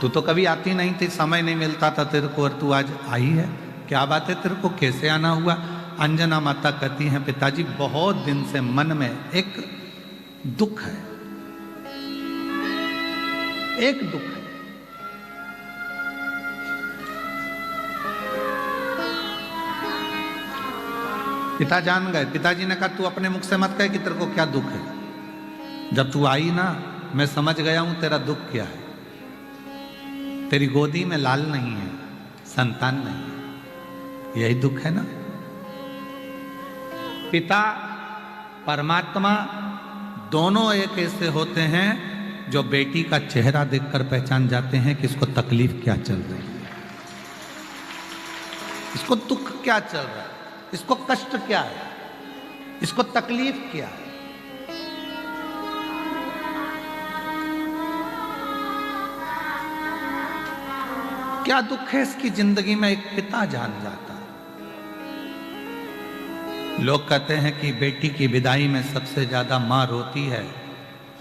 तू तो कभी आती नहीं थी, समय नहीं मिलता था तेरे को, और तू आज आई है। क्या बात है, तेरे को कैसे आना हुआ? अंजना माता कहती हैं पिताजी बहुत दिन से मन में एक दुख है, एक दुख है। पिता जान गए। पिताजी ने कहा तू अपने मुख से मत कह कि तेरे को क्या दुख है। जब तू आई ना, मैं समझ गया हूं तेरा दुख क्या है। तेरी गोदी में लाल नहीं है, संतान नहीं है, यही दुख है ना। पिता परमात्मा दोनों एक ऐसे होते हैं जो बेटी का चेहरा देखकर पहचान जाते हैं कि इसको तकलीफ क्या चल रही है, इसको दुख क्या चल रहा है, इसको कष्ट क्या है, इसको तकलीफ क्या है। क्या दुख है इसकी जिंदगी में, एक पिता जान जाता है। लोग कहते हैं कि बेटी की विदाई में सबसे ज्यादा मां रोती है,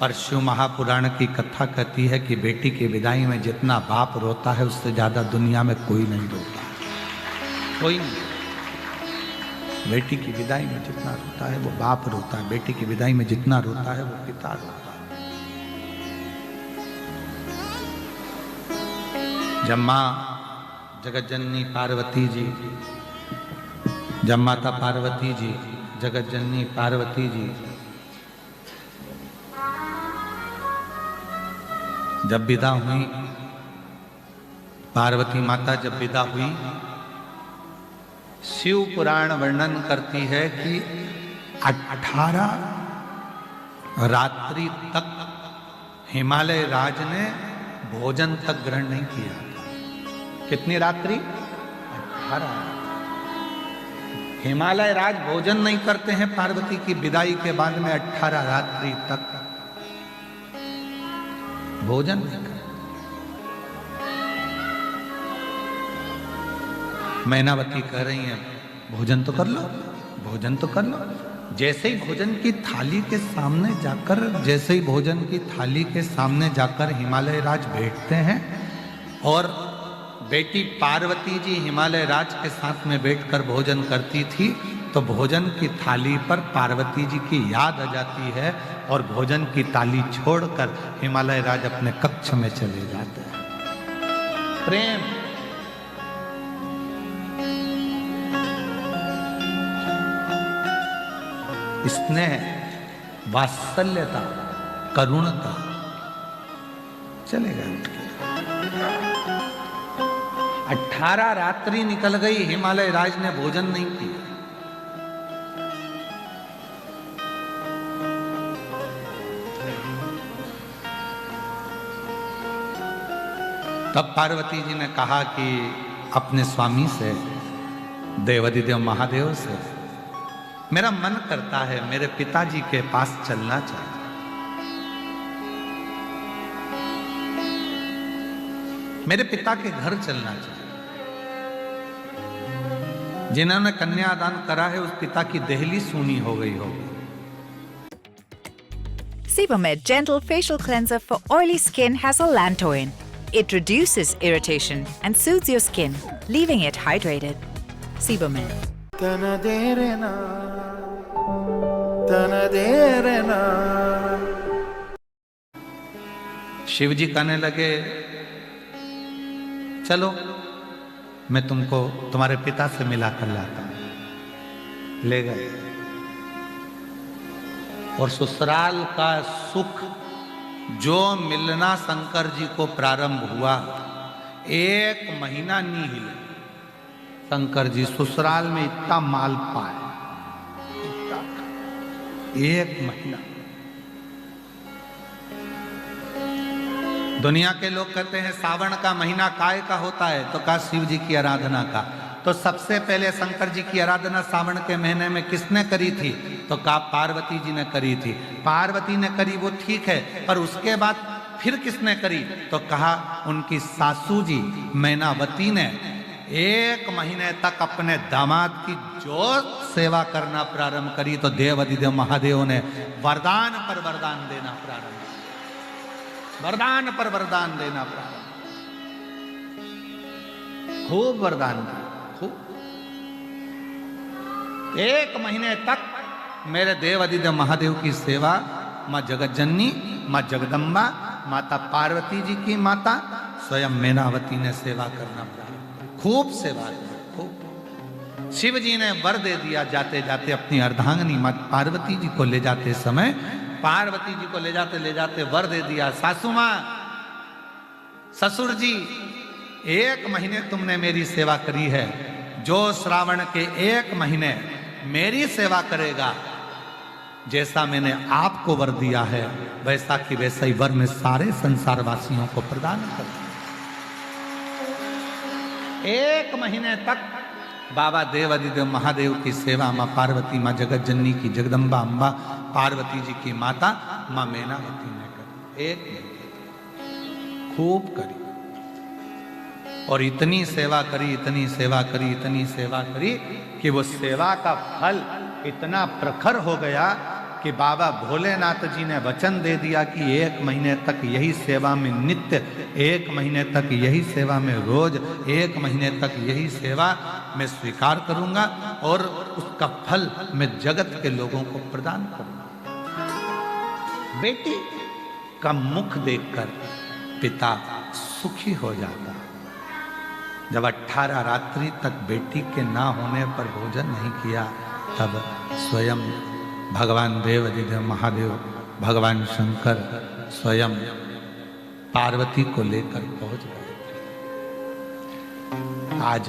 और शिव महापुराण की कथा कहती है कि बेटी की विदाई में जितना बाप रोता है उससे ज्यादा दुनिया में कोई नहीं रोता, कोई नहीं। बेटी की विदाई में जितना रोता है वो बाप रोता है, बेटी की विदाई में जितना रोता है वो पिता रोता है। जब मां जगत जननी पार्वती जी, जब माता पार्वती जी, जगत जननी पार्वती जी जब विदा हुई, पार्वती माता जब विदा हुई, शिव पुराण वर्णन करती है कि 18 रात्रि तक हिमालय राज ने भोजन तक ग्रहण नहीं किया। कितनी रात्रि? 18। हिमालय राज भोजन नहीं करते हैं पार्वती की विदाई के बाद में, 18 रात्रि तक भोजन नहीं करते। मैनावती कह रही हैं भोजन तो कर लो, भोजन तो कर लो। जैसे ही भोजन की थाली के सामने जाकर, जैसे ही भोजन की थाली के सामने जाकर हिमालय राज बैठते हैं, और बेटी पार्वती जी हिमालय राज के साथ में बैठकर भोजन करती थी, तो भोजन की थाली पर पार्वती जी की याद आ जाती है, और भोजन की थाली छोड़कर हिमालय राज अपने कक्ष में चले जाते हैं। प्रेम, स्नेह, वात्सल्यता, करुणता, चले गए उठ के। 18 रात्रि निकल गई, हिमालय राज ने भोजन नहीं किया। तब पार्वती जी ने कहा कि अपने स्वामी से, देवाधिदेव महादेव से, मेरा मन करता है मेरे पिताजी के पास चलना चाहिए। मेरे पिता के घर चलना चाहिए। जिन्होंने कन्यादान करा है उस पिता की देहली सूनी हो गई होगी। Sebamed Gentle Facial Cleanser for oily skin has a lantoin. It reduces irritation and soothes your skin, leaving it hydrated. Sebamed. Shiv जी कहने लगे चलो मैं तुमको तुम्हारे पिता से मिला कर लाता हूं। ले गए, और ससुराल का सुख जो मिलना शंकर जी को प्रारंभ हुआ, 1 महीना नहीं हिले। शंकर जी ससुराल में इतना माल पाए, 1 महीना। दुनिया के लोग कहते हैं सावन का महीना काय का होता है, तो कहा शिव जी की आराधना का। तो सबसे पहले शंकर जी की आराधना सावन के महीने में किसने करी थी? तो कहा पार्वती जी ने करी थी। पार्वती ने करी वो ठीक है, पर उसके बाद फिर किसने करी? तो कहा उनकी सासू जी मैनावती ने 1 महीने तक अपने दामाद की जो सेवा करना प्रारंभ करी, तो देवाधिदेव महादेव ने वरदान पर वरदान देना प्रारंभ, वरदान पर वरदान देना प्रारंभ। खूब वरदान दिया, खूब। 1 महीने तक मेरे देव अधिदेव महादेव की सेवा माँ जगत जननी, माँ जगदम्बा, माता पार्वती जी की माता स्वयं मैनावती ने सेवा करना प्रारंभ, खूब सेवा की, खूब। शिव जी ने वर दे दिया, जाते जाते अपनी अर्धांगिनी माँ पार्वती जी को ले जाते समय, पार्वती जी को ले जाते वर दे दिया, सासू माँ, ससुर जी, 1 महीने तुमने मेरी सेवा करी है, जो श्रावण के 1 महीने मेरी सेवा करेगा, जैसा मैंने आपको वर दिया है वैसा कि वैसा ही वर में सारे संसार वासियों को प्रदान कर। 1 महीने तक बाबा देव अधिदेव महादेव की सेवा माँ पार्वती, माँ जगत जननी की, जगदम्बा अम्बा पार्वती जी की माता माँ मैनावती ने करी। 1 महीने खूब करी और इतनी सेवा करी, इतनी सेवा करी, इतनी सेवा करी कि वो सेवा का फल इतना प्रखर हो गया कि बाबा भोलेनाथ जी ने वचन दे दिया कि 1 महीने तक यही सेवा में नित्य, 1 महीने तक यही सेवा में रोज, 1 महीने तक यही सेवा मैं स्वीकार करूंगा और उसका फल मैं जगत के लोगों को प्रदान करूंगा। बेटी का मुख देखकर पिता सुखी हो जाता। जब 18 रात्रि तक बेटी के ना होने पर भोजन नहीं किया, तब स्वयं भगवान देव अधिदेव महादेव, भगवान शंकर स्वयं पार्वती को लेकर पहुंच गए। आज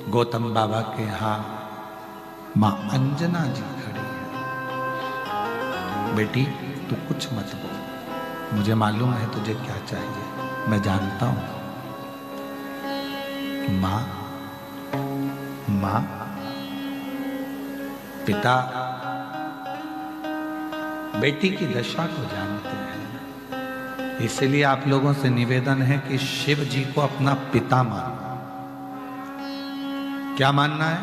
गौतम बाबा के यहाँ मां अंजना जी खड़ी है। बेटी तू कुछ मत बोल, मुझे मालूम है तुझे क्या चाहिए, मैं जानता हूं। मां, मां, पिता बेटी की दशा को जानते हैं, इसलिए आप लोगों से निवेदन है कि शिव जी को अपना पिता मानो। क्या मानना है?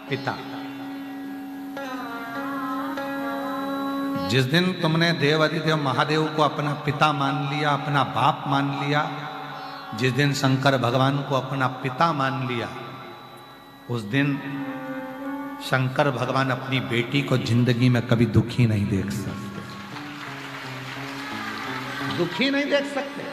पिता। जिस दिन तुमने देव अधिदेव महादेव को अपना पिता मान लिया, अपना बाप मान लिया, जिस दिन शंकर भगवान को अपना पिता मान लिया, उस दिन शंकर भगवान अपनी बेटी को जिंदगी में कभी दुखी नहीं देख सकते, दुखी नहीं देख सकते।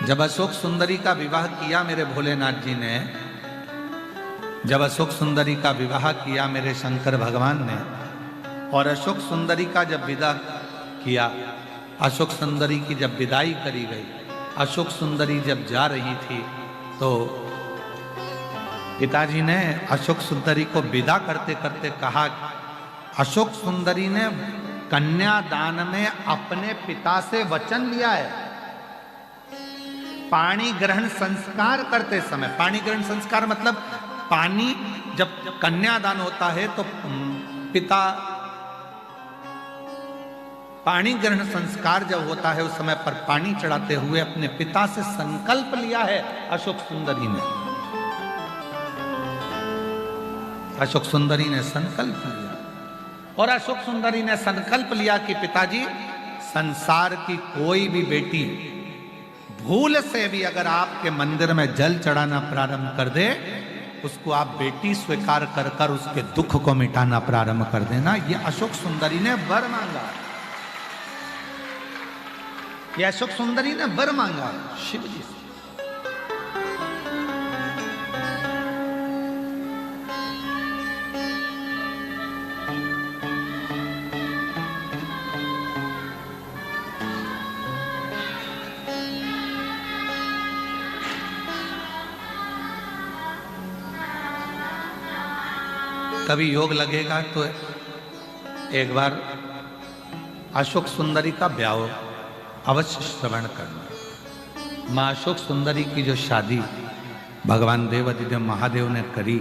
जब अशोक सुंदरी का विवाह किया मेरे भोलेनाथ जी ने, जब अशोक सुंदरी का विवाह किया मेरे शंकर भगवान ने, और अशोक सुंदरी का जब विदा किया, अशोक सुंदरी की जब विदाई करी गई, अशोक सुंदरी जब जा रही थी, तो पिताजी ने अशोक सुंदरी को विदा करते करते कहा, अशोक सुंदरी ने कन्यादान में अपने पिता से वचन लिया है। पाणी ग्रहण संस्कार करते समय, पाणी ग्रहण संस्कार मतलब पानी, जब कन्यादान होता है तो पिता, पानी ग्रहण संस्कार जब होता है उस समय पर पानी चढ़ाते हुए अपने पिता से संकल्प लिया है अशोक सुंदरी ने। अशोक सुंदरी ने संकल्प लिया, और अशोक सुंदरी ने संकल्प लिया कि पिताजी, संसार की कोई भी बेटी भूल से भी अगर आपके मंदिर में जल चढ़ाना प्रारंभ कर दे, उसको आप बेटी स्वीकार कर कर उसके दुख को मिटाना प्रारंभ कर देना। ये अशोक सुंदरी ने वर मांगा, ये अशोक सुंदरी ने वर मांगा शिव जी से। कभी योग लगेगा तो एक बार अशोक सुंदरी का ब्याह अवश्य श्रवण करना। माँ अशोक सुंदरी की जो शादी भगवान देव अधिदेव महादेव ने करी,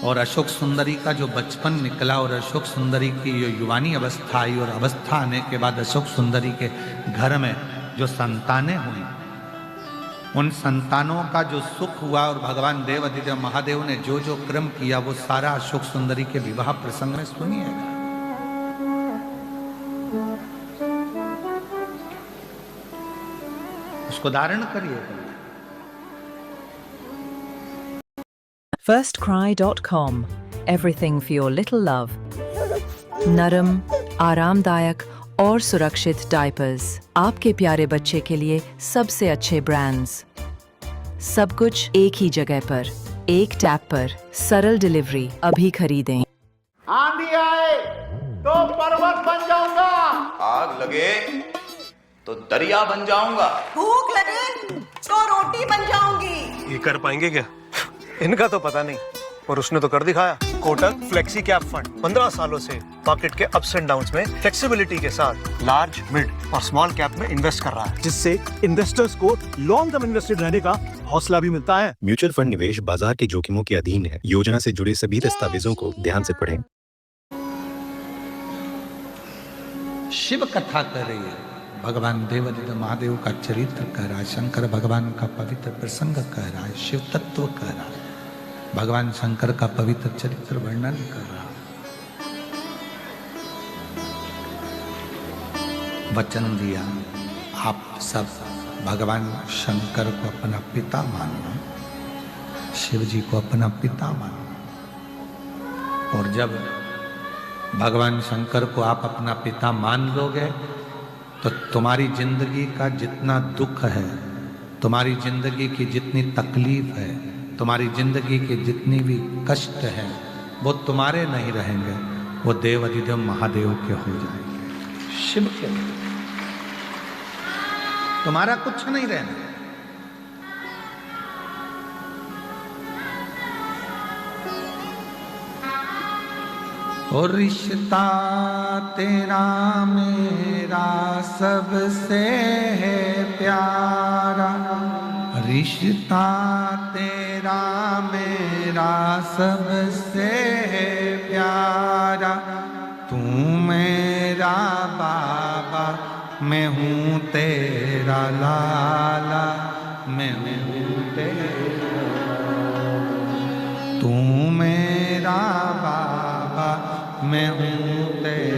और अशोक सुंदरी का जो बचपन निकला, और अशोक सुंदरी की जो युवानी अवस्था आई, और अवस्था आने के बाद अशोक सुंदरी के घर में जो संतानें हुई, उन संतानों का जो सुख हुआ और भगवान देव अधिदेव महादेव ने जो जो क्रम किया वो सारा अशोक सुंदरी के विवाह प्रसंग में सुनिएगा। उसको धारण करिएगा। Firstcry.com. Everything for your little love. नरम, आरामदायक और सुरक्षित डायपर्स आपके प्यारे बच्चे के लिए सबसे अच्छे ब्रांड्स। सब कुछ एक ही जगह पर, एक टैप पर, सरल डिलीवरी। अभी खरीदें। आंधी आए तो पर्वत बन जाऊंगा, आग लगे तो दरिया बन जाऊंगा, भूख लगे तो रोटी बन जाऊंगी। ये कर पाएंगे क्या? इनका तो पता नहीं, और उसने तो कर दिखाया। कोटक फ्लेक्सी कैप फंड 15 सालों से मार्केट के अप्स एंड डाउन्स में फ्लेक्सिबिलिटी के साथ लार्ज, मिड और स्मॉल कैप में इन्वेस्ट कर रहा है, जिससे इन्वेस्टर्स को लॉन्ग टर्म इन्वेस्टेड रहने का हौसला भी मिलता है। म्यूचुअल फंड निवेश बाजार के जोखिमों के अधीन है। योजना से जुड़े सभी दस्तावेजों को ध्यान से पढ़ें। शिव कथा कर रही है, भगवान देव अधिदेव महादेव का चरित्र कह रहा है, शंकर भगवान का पवित्र प्रसंग कह रहा है, शिव तत्व कह रहा है, भगवान शंकर का पवित्र चरित्र वर्णन कर रहा है। वचन दिया आप सब भगवान शंकर को अपना पिता मानो, शिव जी को अपना पिता मानो। और जब भगवान शंकर को आप अपना पिता मान लोगे तो तुम्हारी जिंदगी का जितना दुख है, तुम्हारी जिंदगी की जितनी तकलीफ है, तुम्हारी जिंदगी के जितनी भी कष्ट है, वो तुम्हारे नहीं रहेंगे, वो देव अधिदेव महादेव के हो जाएंगे, शिव के। तुम्हारा कुछ नहीं रहना। और रिश्ता तेरा मेरा सबसे है प्यारा, रिश्ता तेरा मेरा सबसे है प्यारा, तू मेरा बाबा मैं हूँ तेरा लाला, मैं हूँ तेरा, तू मेरा बाबा मैं हूँ तेरा